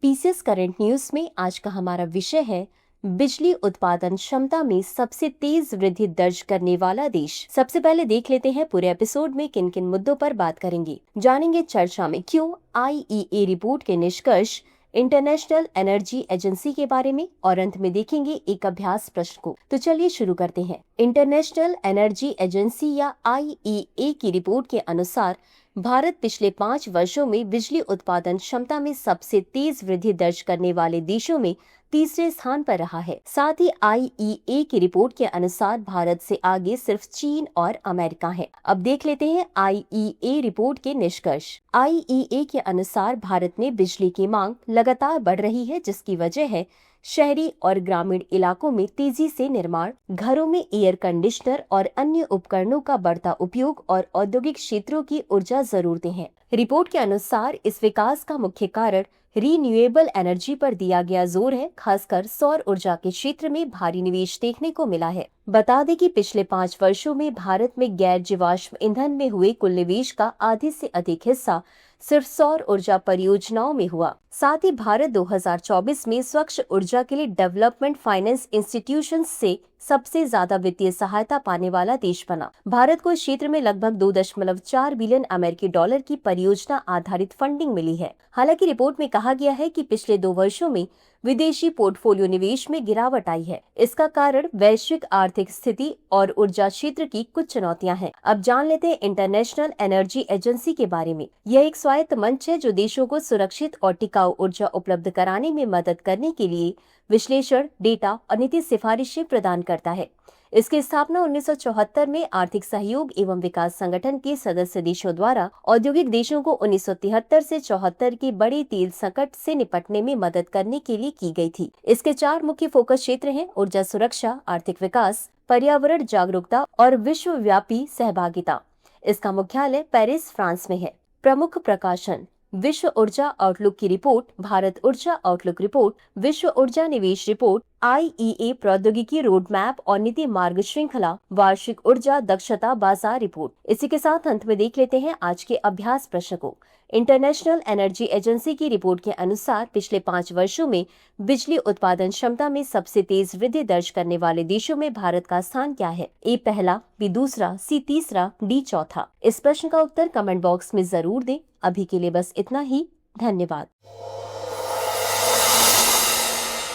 PCS current news में आज का हमारा विषय है बिजली उत्पादन क्षमता में सबसे तेज वृद्धि दर्ज करने वाला देश। सबसे पहले देख लेते हैं पूरे एपिसोड में किन किन मुद्दों पर बात करेंगे। जानेंगे चर्चा में क्यों आईईए रिपोर्ट के निष्कर्ष, इंटरनेशनल एनर्जी एजेंसी के बारे में, और अंत में देखेंगे एक अभ्यास प्रश्न को। तो चलिए शुरू करते हैं। इंटरनेशनल एनर्जी एजेंसी या आईईए की रिपोर्ट के अनुसार भारत पिछले 5 वर्षों में बिजली उत्पादन क्षमता में सबसे तेज वृद्धि दर्ज करने वाले देशों में तीसरे स्थान पर रहा है। साथ ही आईईए की रिपोर्ट के अनुसार भारत से आगे सिर्फ चीन और अमेरिका है। अब देख लेते हैं आईईए रिपोर्ट के निष्कर्ष। आईईए के अनुसार भारत में बिजली की मांग लगातार बढ़ रही है, जिसकी वजह है शहरी और ग्रामीण इलाकों में तेजी से निर्माण, घरों में एयर कंडीशनर और अन्य उपकरणों का बढ़ता उपयोग और औद्योगिक क्षेत्रों की ऊर्जा जरूरतें हैं। रिपोर्ट के अनुसार इस विकास का मुख्य कारण रीन्यूएबल एनर्जी पर दिया गया जोर है। खासकर सौर ऊर्जा के क्षेत्र में भारी निवेश देखने को मिला है। बता दें कि पिछले 5 वर्षों में भारत में गैर जीवाश्म ईंधन में हुए कुल निवेश का आधे से अधिक हिस्सा सिर्फ सौर ऊर्जा परियोजनाओं में हुआ। साथ ही भारत 2024 में स्वच्छ ऊर्जा के लिए डेवलपमेंट फाइनेंस इंस्टीट्यूशन से सबसे ज्यादा वित्तीय सहायता पाने वाला देश बना। भारत को इस क्षेत्र में लगभग 2.4 बिलियन अमेरिकी डॉलर की परियोजना आधारित फंडिंग मिली है। हालांकि रिपोर्ट में कहा गया है कि पिछले 2 वर्षों में विदेशी पोर्टफोलियो निवेश में गिरावट आई है। इसका कारण वैश्विक आर्थिक स्थिति और ऊर्जा क्षेत्र की कुछ चुनौतियां हैं। अब जान लेते हैं इंटरनेशनल एनर्जी एजेंसी के बारे में। यह एक स्वायत्त मंच है जो देशों को सुरक्षित और टिकाऊ ऊर्जा उपलब्ध कराने में मदद करने के लिए विश्लेषण, डेटा और नीति सिफारिशें प्रदान करता है। इसकी स्थापना 1974 में आर्थिक सहयोग एवं विकास संगठन के सदस्य देशों द्वारा औद्योगिक देशों को 1973 से 74 की बड़े तेल संकट से निपटने में मदद करने के लिए की गई थी। इसके 4 मुख्य फोकस क्षेत्र हैं: ऊर्जा सुरक्षा, आर्थिक विकास, पर्यावरण जागरूकता और विश्वव्यापी सहभागिता। इसका मुख्यालय पेरिस, फ्रांस में है। प्रमुख प्रकाशन: विश्व ऊर्जा आउटलुक की रिपोर्ट, भारत ऊर्जा आउटलुक रिपोर्ट, विश्व ऊर्जा निवेश रिपोर्ट, आईईए प्रौद्योगिकी रोड मैप और नीति मार्ग श्रृंखला, वार्षिक ऊर्जा दक्षता बाजार रिपोर्ट। इसी के साथ अंत में देख लेते हैं आज के अभ्यास प्रश्न को। इंटरनेशनल एनर्जी एजेंसी की रिपोर्ट के अनुसार पिछले 5 वर्षों में बिजली उत्पादन क्षमता में सबसे तेज वृद्धि दर्ज करने वाले देशों में भारत का स्थान क्या है? ए पहला, बी दूसरा, सी तीसरा, डी चौथा। इस प्रश्न का उत्तर कमेंट बॉक्स में जरूर दें। अभी के लिए बस इतना ही। धन्यवाद।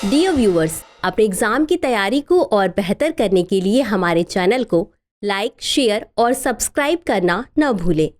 डियर व्यूअर्स, अपने एग्जाम की तैयारी को और बेहतर करने के लिए हमारे चैनल को लाइक, शेयर और सब्सक्राइब करना न भूलें।